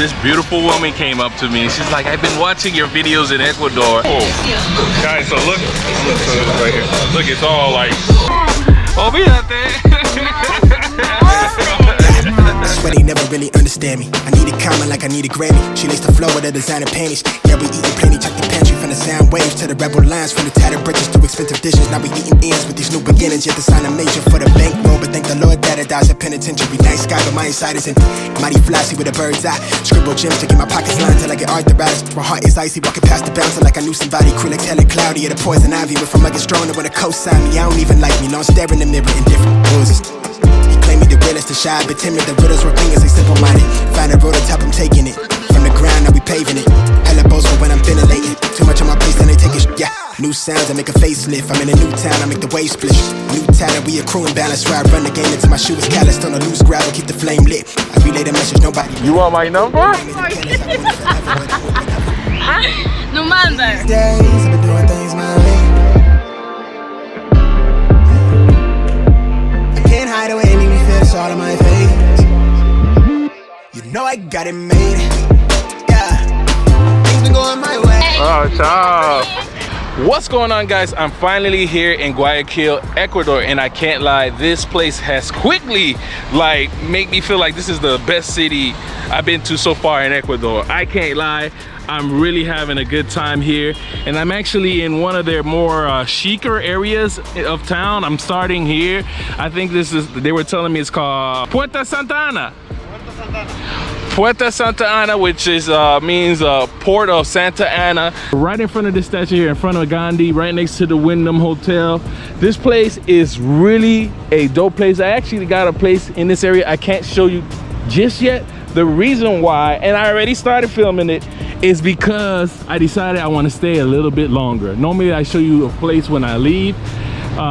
this beautiful woman came up to me and she's like, I've been watching your videos in Ecuador. Oh, guys, so look right here. Look, it's all like, Swear they never really understand me. I need a comma like I need a Grammy. She lays the flow with her designer panties. Yeah, we eating plenty, check the pantry. From the sound waves to the rebel lines, from the tattered bridges to expensive dishes. Now we eating ends with these new beginnings. Yet the sign a major for the bankroll, but thank the Lord that it dies in penitentiary. Night sky, but my inside is empty. Mighty flashy with a bird's eye. Scribble gems to get my pockets lined till I get arthritis. My heart is icy, walking past the bouncer like I knew somebody. Acrylics hella cloudy, or the poison ivy. Went from like a stronger when a co-sign me. I don't even like me, no, I'm staring in the mirror in different poses. The realest, the shy, but timid. The riddles were fingers, they simple-minded. Find a road to top, I'm taking it. From the ground, now we paving it. Hella boastful when I'm ventilating. Too much on my place, then they take it. Yeah, new sounds, I make a facelift. I'm in a new town, I make the wave split. New talent, we accrue and balance. Where I run the game until my shoe is calloused. On a loose gravel, keep the flame lit. I relay the message, nobody. You want my number? No manda. Days, I've been doing things my way. Can't hide away, leave me feel it's all on my face. You know I got it made. Yeah, things been going my way. Oh, ciao. What's going on, guys? I'm finally here in Guayaquil, Ecuador, and I can't lie, this place has quickly make me feel like this is the best city I've been to so far in Ecuador. I can't lie, I'm really having a good time here, and I'm actually in one of their more chicer areas of town. I'm starting here. I think this is, they were telling me it's called Puerto Santana. Puerto Santa Ana, which is means Port of Santa Ana. Right in front of this statue here, in front of Gandhi, right next to the Wyndham Hotel. This place is really a dope place. I actually got a place in this area I can't show you just yet. The reason why, and I already started filming it, is because I decided I want to stay a little bit longer. Normally I show you a place when I leave,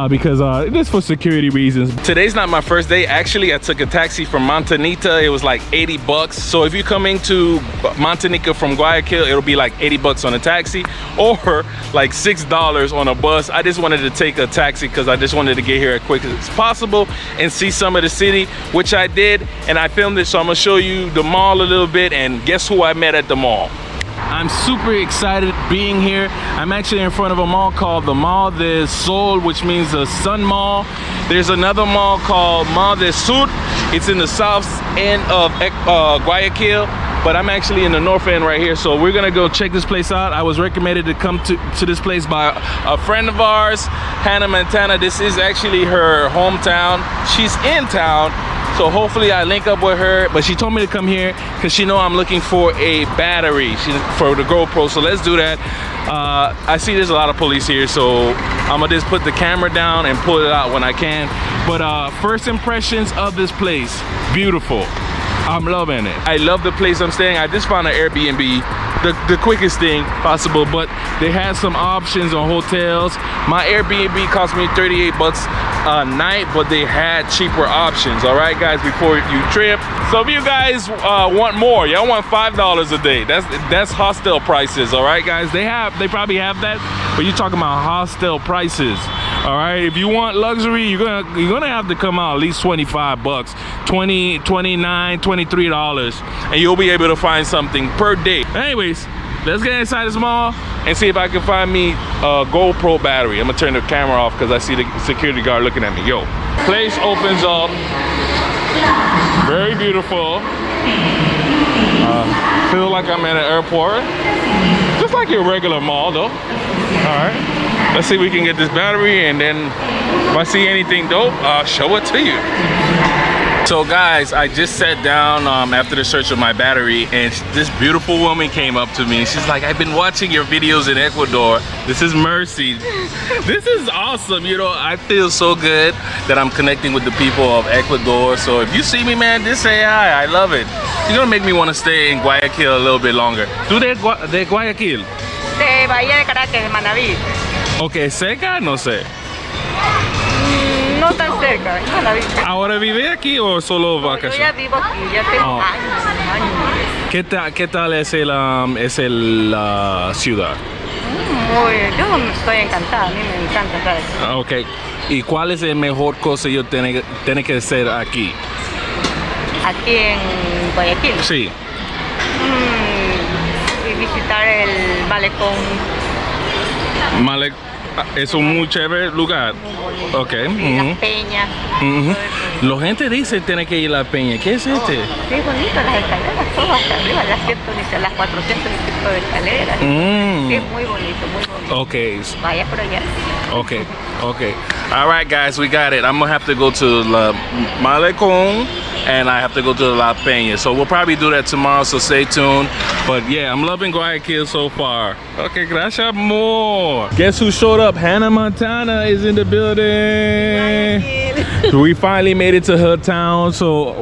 because just for security reasons. Today's not my first day. Actually, I took a taxi from Montanita. It was like 80 bucks. So if you're coming to Montanita from Guayaquil, it'll be like 80 bucks on a taxi or like $6 on a bus. I just wanted to take a taxi because I just wanted to get here as quick as possible and see some of the city, which I did, and I filmed it. So I'm gonna show you the mall a little bit, and guess who I met at the mall? I'm super excited being here. I'm actually in front of a mall called the Mall del Sol, which means the Sun Mall. There's another mall called Mall del Sur. It's in the south end of Guayaquil, but I'm actually in the north end right here. So we're gonna go check this place out. I was recommended to come to this place by a friend of ours, Hannah Montana. This is actually her hometown. She's in town. So hopefully I link up with her, but she told me to come here because she know I'm looking for a battery for the GoPro, so let's do that. I see there's a lot of police here, so I'm gonna just put the camera down and pull it out when I can. But first impressions of this place, beautiful. I'm loving it. I love the place I'm staying. I just found an Airbnb, the quickest thing possible, but they had some options on hotels. My Airbnb cost me 38 bucks a night, but they had cheaper options. All right, guys, before you trip. So if you guys want more, y'all want $5 a day. That's hostel prices. All right, guys, they probably have that, but you're talking about hostel prices. All right, if you want luxury, you're gonna have to come out at least 25 bucks, 20, 29, $23, and you'll be able to find something per day. Anyways, let's get inside this mall and see if I can find me a GoPro battery. I'm gonna turn the camera off because I see the security guard looking at me. Yo, place opens up, very beautiful. Feel like I'm at an airport, just like your regular mall though. All right, let's see if we can get this battery, and then if I see anything dope, I'll show it to you. So guys, I just sat down after the search of my battery, and this beautiful woman came up to me and she's like, I've been watching your videos in Ecuador. This is Mercy. This is awesome. You know, I feel so good that I'm connecting with the people of Ecuador. So if you see me, man, just say hi. I love it. You're gonna make me want to stay in Guayaquil a little bit longer. ¿Tú de Guayaquil? De Bahía de Caracas, de Manaví. Ok, ¿cerca? No sé. No tan cerca, en Manaví. ¿Ahora vive aquí o solo Yo vacaciones? ya vivo aquí, ya tengo años. ¿Qué tal es la ciudad? Yo estoy encantada, a mí me encanta estar aquí. Ok, ¿y cuál es la mejor cosa yo tiene que hacer aquí? Aquí en Guayaquil. Sí. Y visitar el malecón. Malek, es un muy chévere lugar. Ok. Las peñas. La gente dice que tiene que ir a la peña. ¿Qué es este? Sí, es bonito, las escaleras, todo hasta arriba, las 400 y pico de escaleras. Sí, es muy bonito, muy bonito. Okay. Vaya por allá. Okay. Okay. All right, guys, we got it. I'm gonna have to go to La Malecón and I have to go to La Peña. So we'll probably do that tomorrow, so stay tuned. But yeah, I'm loving Guayaquil so far. Okay, gracias more. Guess who showed up? Hannah Montana is in the building. We finally made it to her town. So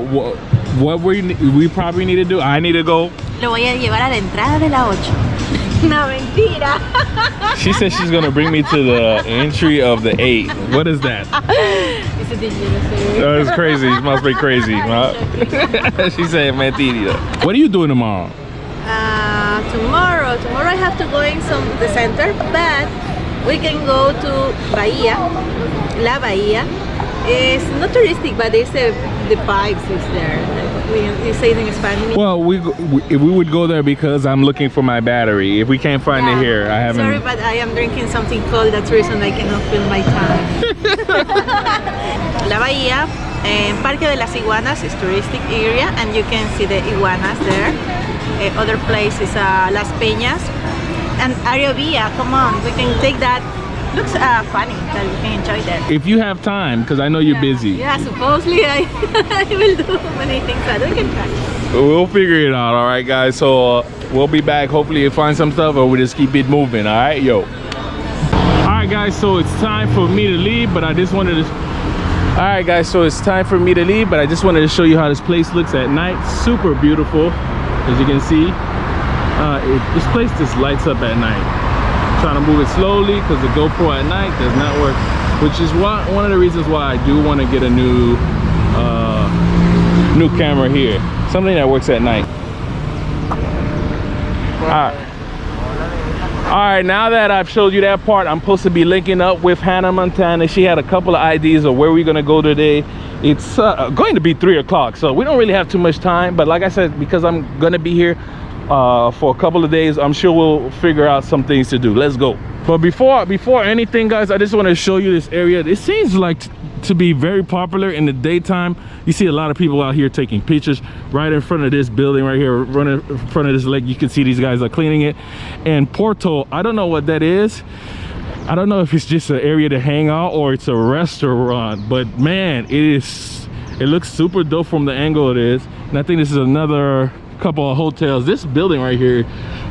what we probably need to do, I need to go. Lo voy a llevar a la entrada de la 8. No, mentira. She said she's gonna bring me to the entry of the 8. What is that? That is crazy. It must be crazy. Huh? She said mentira. What are you doing tomorrow? Tomorrow I have to go in the center, but we can go to Bahia, La Bahia. It's not touristic, but it's the vibes is there. You say it in Spanish. Well, we would go there because I'm looking for my battery. If we can't find it here, I haven't. Sorry, but I am drinking something cold. That's the reason I cannot feel my time. La Bahia, Parque de las Iguanas is touristic area, and you can see the iguanas there. Other place is Las Peñas and Aravia. Come on, we can take that. Looks funny that we can enjoy that. If you have time, because I know you're busy. Yeah, supposedly I will do many things, but we can try. We'll figure it out, all right, guys? So we'll be back. Hopefully you find some stuff, or we just keep it moving, all right? Yo. All right, guys, so it's time for me to leave, but I just wanted to... All right, guys, so it's time for me to leave, but I just wanted to show you how this place looks at night. Super beautiful, as you can see. This place just lights up at night. Trying to move it slowly because the GoPro at night does not work, which is one of the reasons why I do want to get a new camera here, something that works at night. All right, now that I've showed you that part, I'm supposed to be linking up with Hannah Montana. She had a couple of ideas of where we're gonna go today. It's going to be 3 o'clock, so we don't really have too much time, but like I said, because I'm gonna be here for a couple of days, I'm sure we'll figure out some things to do. Let's go. But before anything, guys, I just want to show you this area. It seems like to be very popular in the daytime. You see a lot of people out here taking pictures right in front of this building right here, running in front of this lake. You can see these guys are cleaning it. And Puerto, I don't know what that is. I don't know if it's just an area to hang out or it's a restaurant, but man, it looks super dope from the angle it is. And I think this is another couple of hotels. This building right here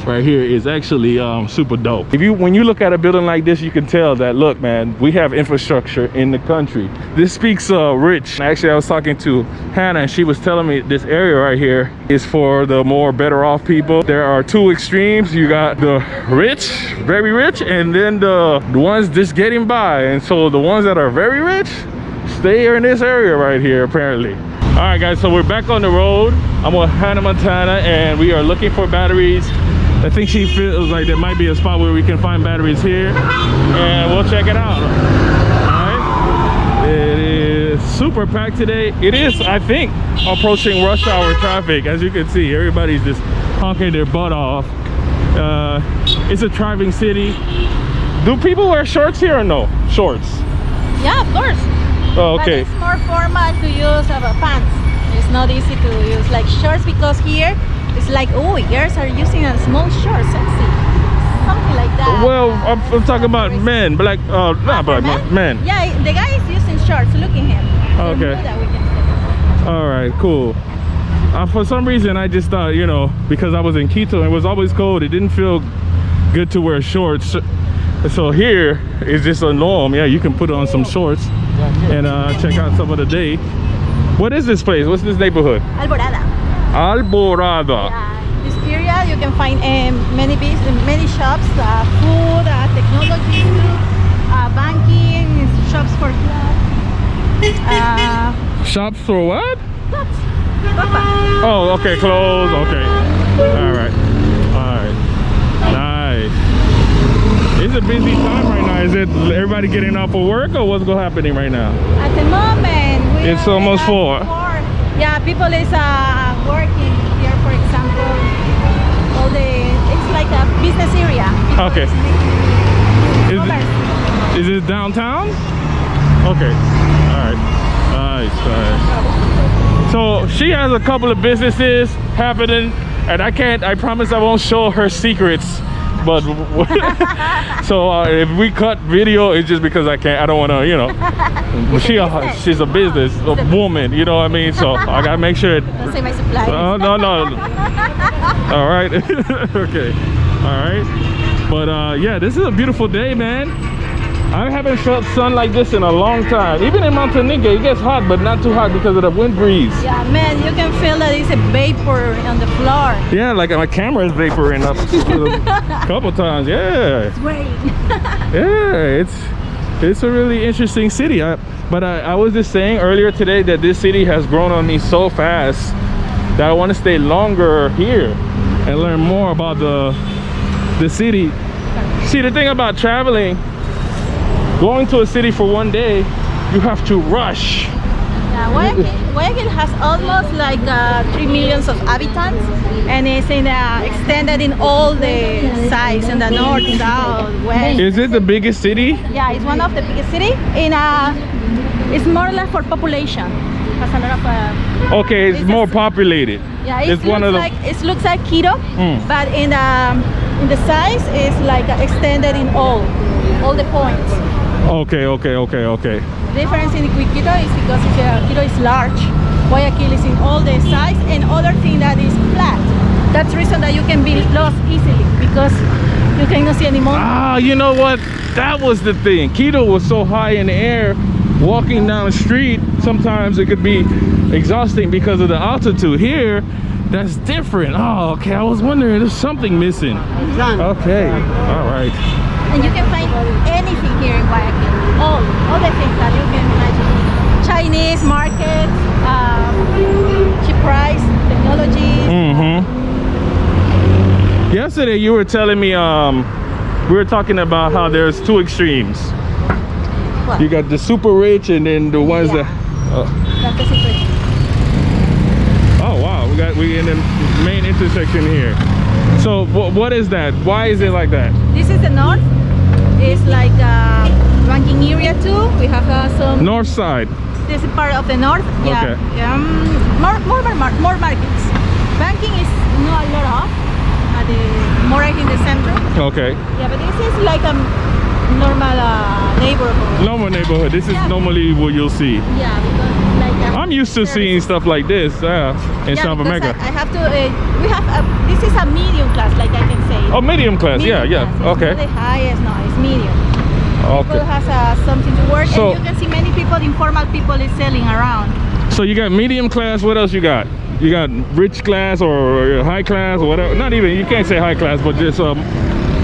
is actually super dope. When you look at a building like this, you can tell that, look, man, we have infrastructure in the country. This speaks rich. Actually, I was talking to Hannah and she was telling me this area right here is for the more better off people. There are two extremes. You got the rich, very rich, and then the ones just getting by. And so the ones that are very rich stay here in this area right here, apparently. All right, guys, so we're back on the road. I'm with Hannah Montana and we are looking for batteries. I think she feels like there might be a spot where we can find batteries here, and we'll check it out. All right, it is super packed today. It is, I think, approaching rush hour traffic. As you can see, everybody's just honking their butt off. It's a thriving city. Do people wear shorts here or no? Shorts? Yeah, of course. Oh, okay. But it's more formal to use pants. It's not easy to use like shorts because here it's like, oh, girls are using a small short, sexy, something like that. Well, I'm talking about men, but like, not but men. Yeah, the guy is using shorts. Look at him. Okay. All right, cool. For some reason, I just thought, you know, because I was in Quito and it was always cold, it didn't feel good to wear shorts. So here is just a norm. Yeah, you can put on some shorts and check out some of the day. What is this place? What's this neighborhood? Alborada. Alborada. Yeah, this area you can find many shops, food, technology, banking, shops for clothes. Shops for what? Clothes. Oh, okay, clothes. Okay. All right. Nice. It's a busy time right now. Is it everybody getting off of work or what's happening right now? At the moment, it's almost 4. Yeah, people is working here, for example, Okay. Is it downtown? Okay. All right. Nice. So she has a couple of businesses happening, and I promise I won't show her secrets. But so if we cut video, it's just because I don't want to, you know. She's a business woman, you know what I mean? So I gotta make sure. Don't say my supplies. No. All right. Okay. All right. But yeah, this is a beautiful day, man. I haven't felt sun like this in a long time. Even in Montenegro, it gets hot, but not too hot because of the wind breeze. Yeah, man, you can feel that it's a vapor on the floor. Yeah, like my camera is vaporing up a couple times. Yeah. It's great. Yeah, it's a really interesting city. But I was just saying earlier today that this city has grown on me so fast that I want to stay longer here and learn more about the city. See, the thing about traveling, going to a city for one day, you have to rush. Yeah, Guayaquil has almost like 3 million of inhabitants, and it's extended in all the sides, in the north, south, west. Is it the biggest city? Yeah, it's one of the biggest cities. It's more or less for population. Has a lot of. Okay, it's more populated. Yeah, it's one of the. It looks like Quito, but in the size it's like extended in all the points. Okay. The difference in Quito is because Quito is large, Guayaquil is in all the size, and other thing that is flat. That's the reason that you can be lost easily, because you cannot see any mountains. Ah, you know what? That was the thing. Quito was so high in the air, walking down the street, sometimes it could be exhausting because of the altitude. Here, that's different. Oh, okay. I was wondering, there's something missing. Okay, all right. And you can find anything here in Guayaquil. All the things that you can imagine. Chinese markets, cheap price, technology. Yesterday you were telling me we were talking about how there's two extremes. What? You got the super rich and then the ones that That's the super. oh wow, we in the main intersection here. So what is that? Why is it like that? This is the north. It's like banking area too. We have some North side. This is part of the north. Yeah. Okay. More markets. Banking is not a lot of. More like in the center. Okay. Yeah, but this is like a normal neighborhood. Normal neighborhood. This is normally what you'll see. Yeah, because like I'm used to seeing stuff like this in South America. I have to. This is a medium class, like I can say. Oh, medium class. Medium Yeah. class. Okay. It's not the highest, no, it's medium. Okay. People has something to work, So- and you can see many people, informal people, is selling around. So you got medium class. What else you got? You got rich class or high class or whatever. Not even, you can't say high class, but just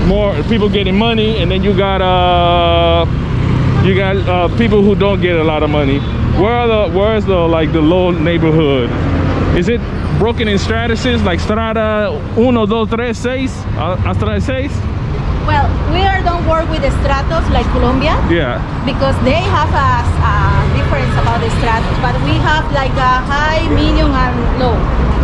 more people getting money, and then you got people who don't get a lot of money. Where's the like the low neighborhood? Is it broken in stratuses like strata 1, 2, 3, 6 hasta 6? Well, we don't work with the stratos like Colombia, Yeah. because they have a difference about the stratos, but we have like a high, medium, and low.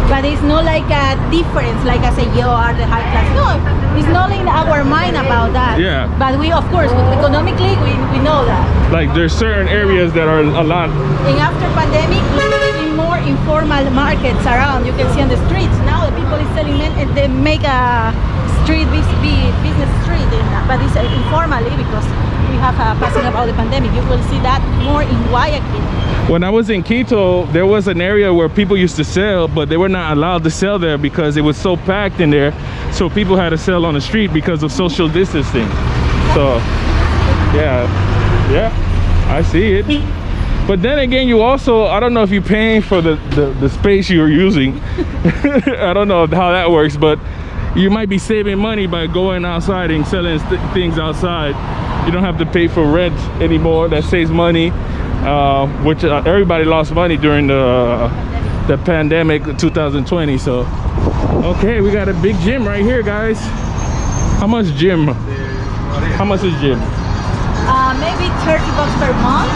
But it's not like a difference, like I say, you are the high class. No, it's not in our mind about that. Yeah. But we, of course, economically, we know that. Like there's certain areas that are a lot. And after pandemic, we see more informal markets around. You can see on the streets now the people is selling, and they make a business street, but it's informally because we have passing about the pandemic. You will see that more in Guayaquil. When I was in Quito, there was an area where people used to sell, but they were not allowed to sell there because it was so packed in there. So people had to sell on the street because of social distancing. So, yeah, I see it. But then again, you also, I don't know if you're paying for the space you're using. I don't know how that works, but you might be saving money by going outside and selling things outside. You don't have to pay for rent anymore. That saves money, which everybody lost money during the pandemic 2020. So, okay, we got a big gym right here, guys. How much gym? How much is gym? Maybe $30 per month.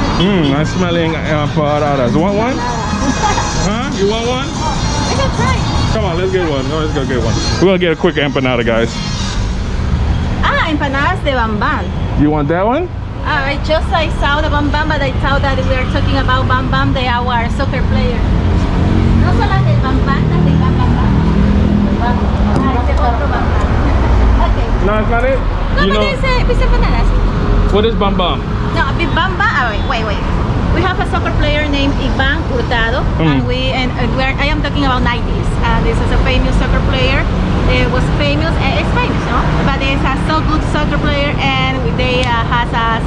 I'm smelling paradas. You want one? Huh? You want one? I can try. Come on, let's get one. Let's go get one. We're gonna get a quick empanada, guys. empanadas de bambán. You want that one? I saw the bambán, but I thought that we are talking about bambán de our soccer player. No son las del bambán, las de bambán. Este otro bambán. Okay. No, it's not it? No, You but know- it's empanadas. What is Bam Bam? No, the bambán. Wait. We have a soccer player named Iván Hurtado, and I am talking about 90s. This is a famous soccer player. It was famous. It's famous, no? But it's a so good soccer player, and they has a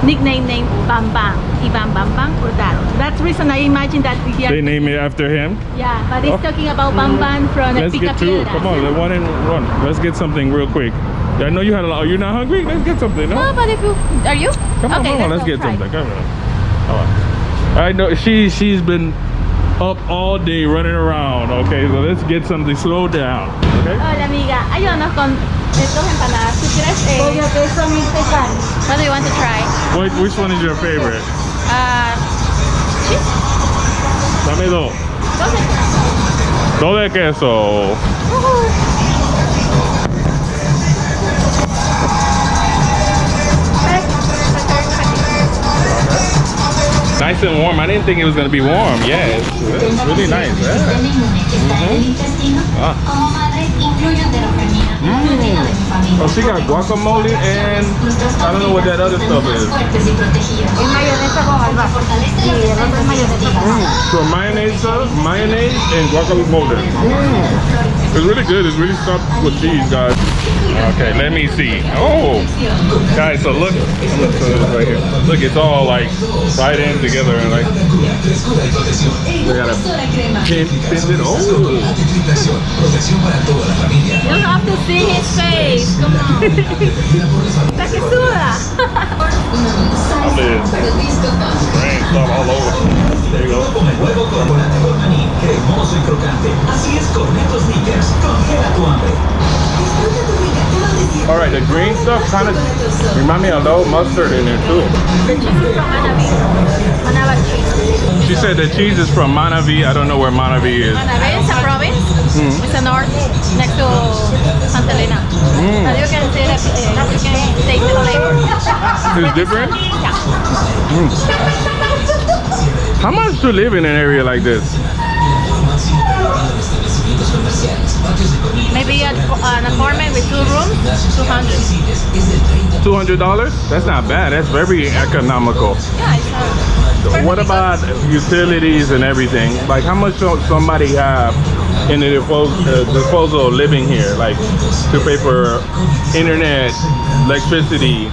nickname named Bam Bam. Iván Bam Bam Hurtado. That's the reason I imagine that we They name it after him? Yeah, but it's talking about Bam Bam from Let's Pica get to it. Piedra. Come on, the one and run. Let's get something real quick. I know you had a lot. You're not hungry? Let's get something, no? No, but if you are you? Come on, okay, come on, let's go get try. something. Come on. I know she's been up all day running around. Okay, so let's get something. Slow down. Okay. Hola amiga, ayúdanos con estos empanadas. ¿Tú quieres? Pollo, queso, mixta y carne. What do you want to try? Which one is your favorite? Cheese. Dame dos. Dos de queso. Nice and warm. I didn't think it was gonna be warm. Yeah, it's really nice. Yeah. Oh, she got guacamole and I don't know what that other stuff is. So mayonnaise and guacamole. It's really good. It's really stuffed with cheese, guys. Okay, let me see. Oh, guys, so look. I'm gonna show this right here. Look, it's all like tied in together and like they got a pin it. Oh. You have to see his face. Come on. Está que suda. I'm in. Rain stuff all over. There you go. All right, the green stuff kind of remind me of a little mustard in there too. The cheese is from Manaví cheese. She said the cheese is from Manaví. I don't know where Manaví is. Manaví is a province. It's a north next to Santa Elena. And you can see that you can taste the flavor. It's different? Yeah. How much to live in an area like this? Maybe an apartment with 2 rooms, $200. $200? That's not bad. That's very economical. Yeah, it's What about utilities and everything? Like how much somebody have in the disposal of living here? Like to pay for internet, electricity,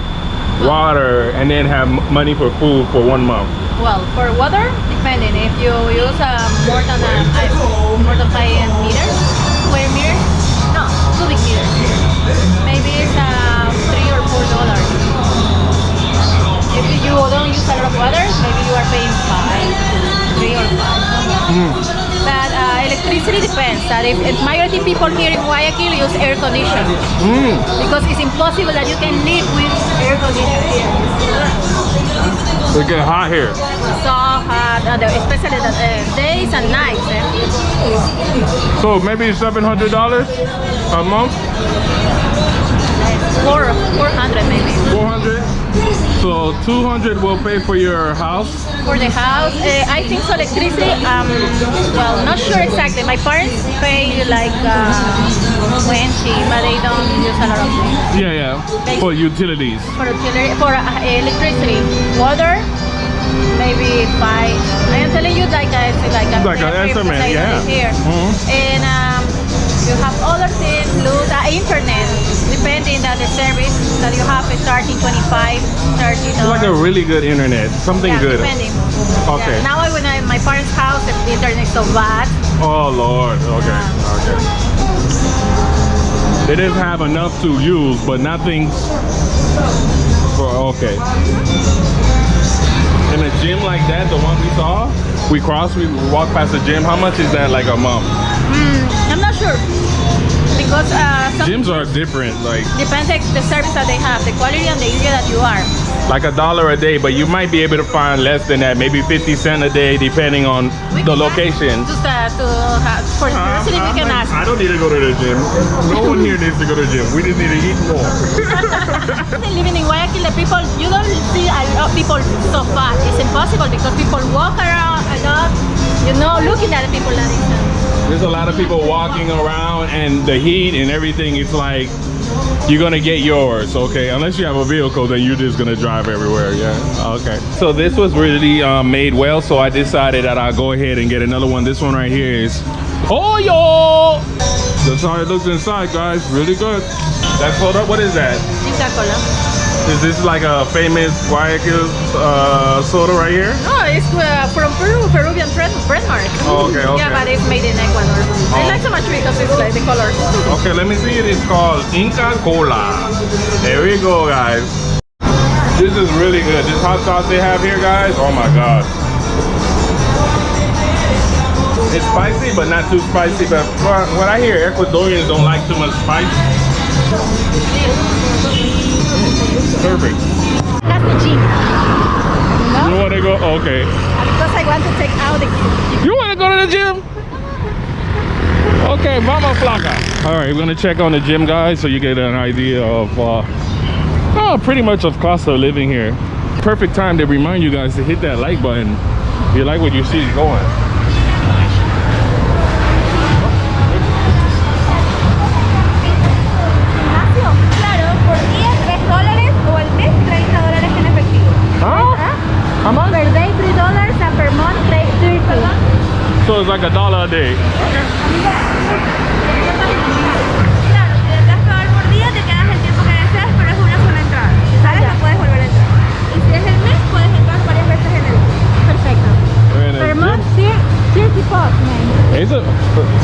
water, and then have money for food for 1 month? well, for water, depending. If you use more than 5 meters, square meters, no, cubic meters, maybe it's $3 or $4. If you don't use a lot of water, maybe you are paying 3 or 5. But electricity depends. That if majority people here in Guayaquil use air conditioning, because it's impossible that you can live with air conditioning here. It get hot here. So hot, especially the days and nights. So maybe $700 a month? 400 maybe. 400? So 200 will pay for your house? For the house, I think so electricity, well, not sure exactly. My parents pay like 20, but they don't use a lot of things. Yeah. For utilities. For electricity, water, maybe 5. I am telling you like an estimate, yeah. Here. And you have other things, lose internet, depending on the service that you have, starting $25, $30. Like a really good internet, something Yeah, good. depending. Okay. Yeah. Now when I'm in my parents' house, the internet is so bad. Oh Lord. Okay. They didn't have enough to use, but nothing for okay. In a gym like that, the one we saw, we walked past the gym. How much is that like a month? I'm not sure. Because Gyms are different, like depends on the service that they have, the quality and the area that you are. like $1 a day, but you might be able to find less than that, maybe 50 cents a day, depending on the location. For curiosity, we can ask. I don't need to go to the gym. No one here needs to go to the gym. We just need to eat more. Living in Guayaquil, the people, you don't see a lot of people so fat. It's impossible because people walk around a lot, you know, looking at the people that is. There's a lot of people walking around, and the heat and everything, it's like you're gonna get yours, okay? Unless you have a vehicle, then you're just gonna drive everywhere, yeah? Okay. So this was really made well, so I decided that I'll go ahead and get another one. This one right here is Pollo! That's how it looks inside, guys. Really good. That's, hold up, what is that? Is this like a famous Guayaquil soda right here? No, it's from Peru, Peruvian trademark. Oh, okay, okay. Yeah, but it's made in Ecuador. I like so much because it's like the color. Okay, let me see it. It's called Inca Cola. There we go, guys. This is really good. This hot sauce they have here, guys. Oh my God. It's spicy, but not too spicy. But what I hear, Ecuadorians don't like too much spice. Perfect. That's the gym. No? You want to go? Okay. Because I want to take out the gym. You want to go to the gym? Okay, mama flaca. All right, we're gonna check on the gym, guys, so you get an idea of pretty much of cost of living here. Perfect time to remind you guys to hit that like button if you like what you see going. How much? Per day $3 and per month $30. So it's like $1 a day. Okay. Claro, si deseas pagar por día te quedas el tiempo que deseas, pero es una sola entrada. Si sales no puedes volver a entrar. Y si es el mes puedes entrar varias veces en el mes. Perfecto. Per month $30 man. Is it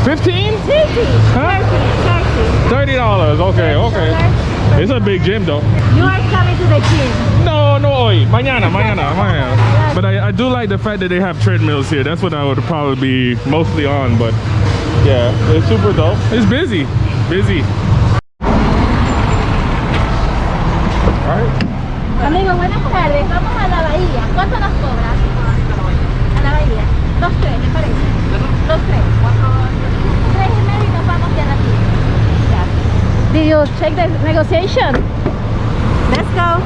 15? 30. Huh? $30. Okay, okay. It's a big gym though. You are coming to the gym. No, hoy. Mañana. But I do like the fact that they have treadmills here. That's what I would probably be mostly on, but yeah, it's super dope. It's busy. All right. Amigo, buenas tardes. Vamos a la bahía. ¿Cuánto nos cobras? A la bahía. 2-3, ¿me parece? 2-3. 3,5 y nos vamos ya rápido. Did you check the negotiation? Let's go.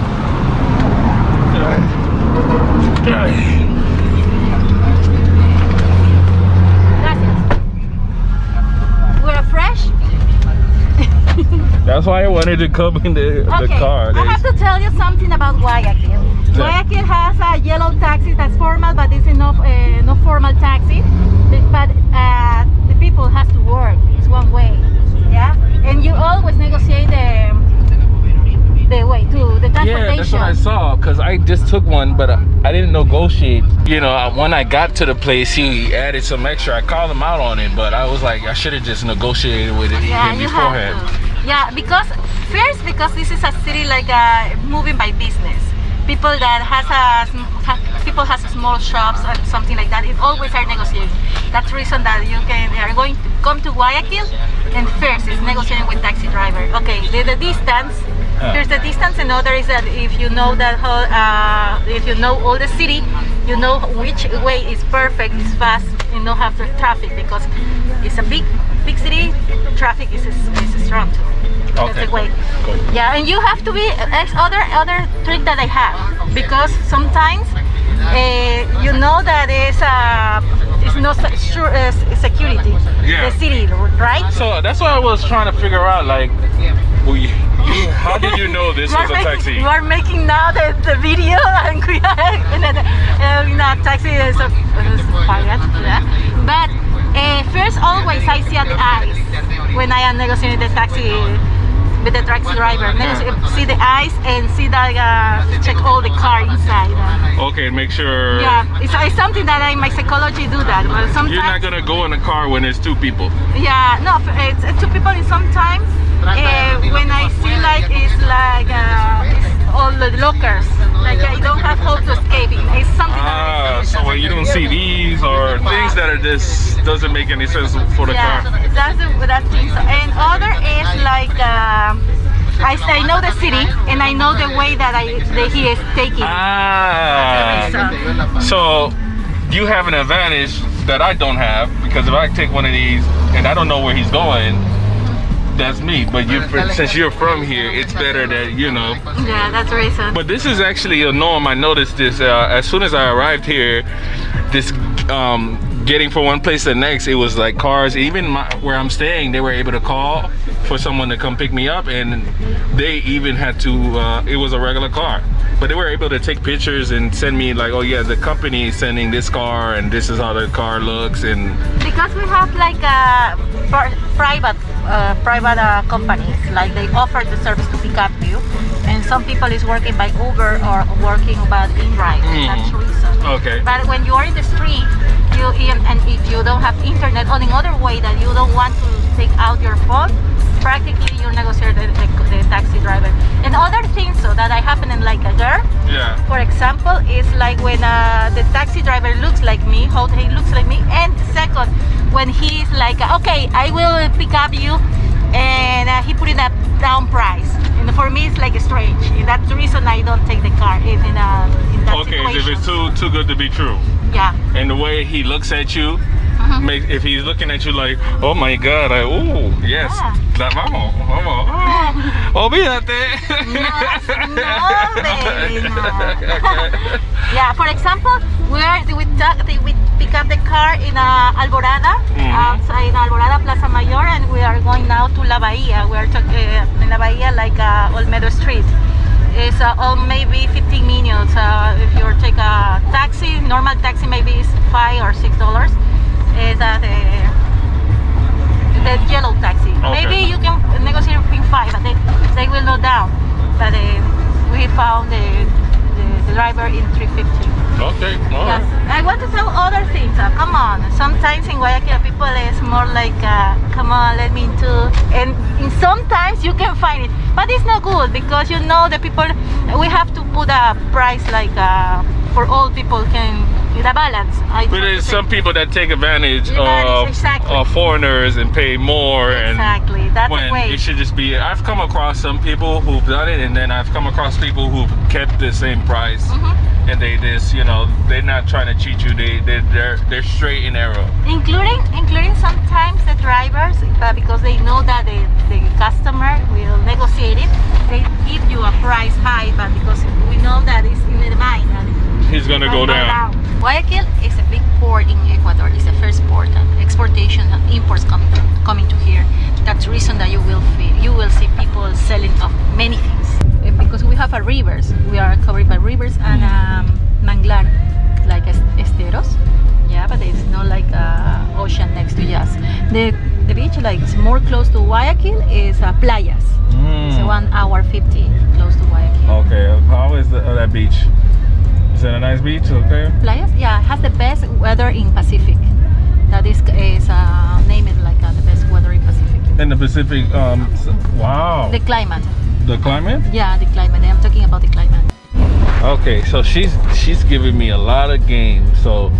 Gracias. We're fresh. That's why I wanted to come in the car. I have to tell you something about Guayaquil. Yeah. Guayaquil has a yellow taxi that's formal, but it's no formal taxi. But the people have to work. It's one way. Yeah, and you always negotiate the way to the transportation. Yeah, that's what I saw, because I just took one, but I didn't negotiate. You know, when I got to the place, he added some extra. I called him out on it, but I was like, I should have just negotiated with it even beforehand. Yeah, because this is a city like moving by business. People that has small shops and something like that. It always are negotiating. That's the reason that they are going to come to Guayaquil, and first is negotiating with taxi driver. Okay, the distance. Here's the distance. Another is that if you know that if you know all the city, you know which way is perfect, is fast, and not have the traffic, because it's a big city. Traffic is strong too. Okay. That's the way. Cool. Yeah, and you have to be other trick that I have, because sometimes you know that it's not sure security. Yeah. The city, right? So that's what I was trying to figure out. Like, how did you know this was a taxi? You are making now the video, and we are in a taxi. But first, always I see the eyes when I am negotiating the taxi with the taxi driver. See the eyes and see that check all the car inside. Okay, make sure. Yeah, it's something that my psychology do that. But sometimes you're not gonna go in a car when there's two people. Yeah, no, it's two people. And sometimes when I see like it's all the lockers, like I don't have hope to escape. It's something. So when you don't see these or things that are just doesn't make any sense for the car. That's thing. And other is like I know the city and I know the way that he is taking. So you have an advantage that I don't have, because if I take one of these and I don't know where he's going, that's me. But since you're from here, it's better that you know. Yeah, that's the reason. But this is actually a norm. I noticed this as soon as I arrived here. This getting from one place to the next, it was like cars. Even where I'm staying, they were able to call for someone to come pick me up, and they even had to. It was a regular car, but they were able to take pictures and send me like, oh yeah, the company is sending this car, and this is how the car looks. And because we have like private companies, like they offer the service to pick up you, and some people is working by Uber or working by InRide. That's the reason. Okay. But when you are in the street, and if you don't have internet or in other way that you don't want to take out your phone, practically you negotiate the taxi driver. And other things so that I happen in like a girl. Yeah. For example, is like when the taxi driver looks like me, how he looks like me, and second, when he's like, okay, I will pick up you, and he put in a down price. And for me, it's like strange. And that's the reason I don't take the car in that okay, situation. if it's too good to be true. Yeah. And the way he looks at you, if he's looking at you like, oh my God, oh yes, Yeah. vamos, olvídate. No, baby, no. Yeah, for example, we pick up the car in Alborada, outside Alborada Plaza Mayor, and we are going now to La Bahia. We are talking in La Bahia, like Olmedo Street. It's maybe 15 minutes. If you take a taxi, normal taxi maybe is $5 or $6. Is the yellow taxi. Okay. Maybe you can negotiate between 5, but they will not down. But we found the driver in 350. Okay, all Yes. right. I want to tell other things. Come on. Sometimes in Guayaquil, people is more like, come on, let me do. And sometimes you can find it, but it's not good because you know the people. We have to put a price like for all people can. The balance. But there's some people that take advantage exactly. of foreigners and pay more. Exactly, that's when the way. it should just be. I've come across some people who've done it, and then I've come across people who've kept the same price, and they just, you know, they're not trying to cheat you. They're straight in arrow. Including sometimes the drivers, because they know that the customer will negotiate it. They give you a price high, but because we know that it's in the mind. He's gonna go down. Guayaquil is a big port in Ecuador. It's the first port, and exportation and imports coming to here. That's the reason that you will see people selling of many things, because we have rivers. We are covered by rivers and manglar, like esteros. Yeah, but it's not like ocean next to us. The beach, like it's more close to Guayaquil, is playas. It's 1 hour 50 close to Guayaquil. Okay, how is that beach? Is it a nice beach? Okay. Playas, yeah, has the best weather in Pacific. That is named like the best weather in Pacific. In the Pacific, wow. The climate. The climate? Yeah, the climate. I'm talking about the climate. Okay, so she's giving me a lot of game. So,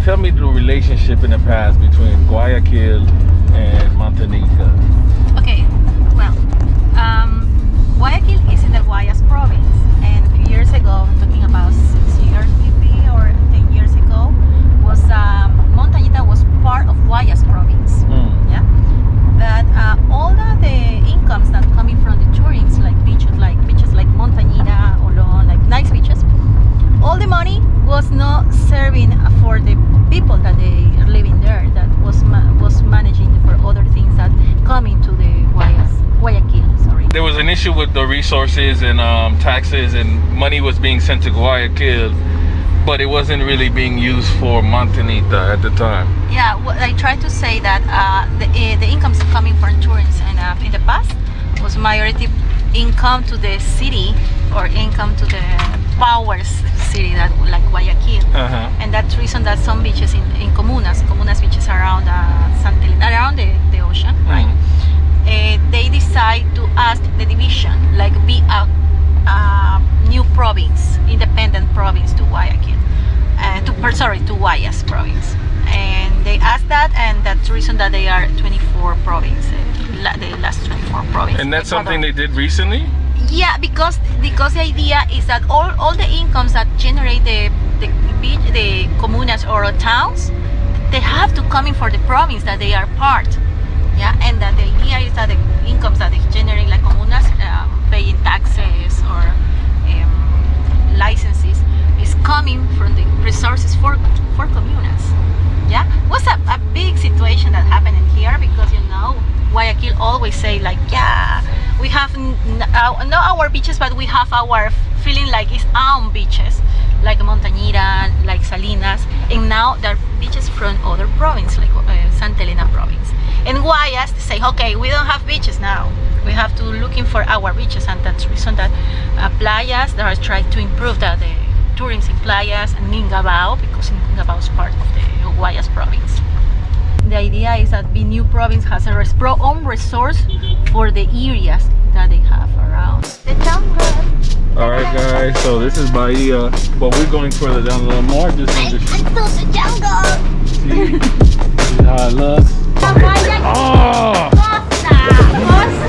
tell me the relationship in the past between Guayaquil and Martinica. Okay, well, Guayaquil is in the Guayas province, and a few years ago, I'm talking about 6 years maybe or 10 years ago, was Montañita was part of Guayas province. Yeah, but all the incomes that coming from the tourists, like beaches like Montañita, Olón, like nice beaches, all the money was not serving for the people that they are living there. That was managing for other things that coming to the Guayaquil. Sorry. There was an issue with the resources and taxes, and money was being sent to Guayaquil, but it wasn't really being used for Montañita at the time. Yeah, well, I try to say that the incomes coming from tourists, and in the past was majority income to the city or income to the power city that like Guayaquil, and that's the reason that some beaches in comunas beaches around Santana, around the ocean, right? They decide to ask the division, like be a new province, independent province to Guayaquil, to Guayas province, and they asked that, and that's the reason that they are 24 provinces, the last 24 provinces. province. And that's Ecuador. something they did recently? Yeah, because the idea is that all the incomes that generate the comunas or towns, they have to come in for the province that they are part. Yeah, and that the idea is that the incomes that they generate, like comunas, paying taxes or licenses, is coming from the resources for comunas. Yeah, what's a big situation that happened in here, because you know Guayaquil always say like, yeah, we have not our beaches, but we have our feeling like it's our beaches, like Montañira, like Salinas, and now there are beaches from other provinces, like Santa Elena province. And Guayas say, okay, we don't have beaches now. We have to looking for our beaches, and that's the reason that playas, they are trying to improve the tourism in playas and Ningabao, because Ningabao is part of the Guayas province. The idea is that the new province has a own resource for the areas that they have around. The jungle. Alright guys, so this is Bahia, but we're going further down a little more. Just in the jungle. See how it looks. Oh! Costa.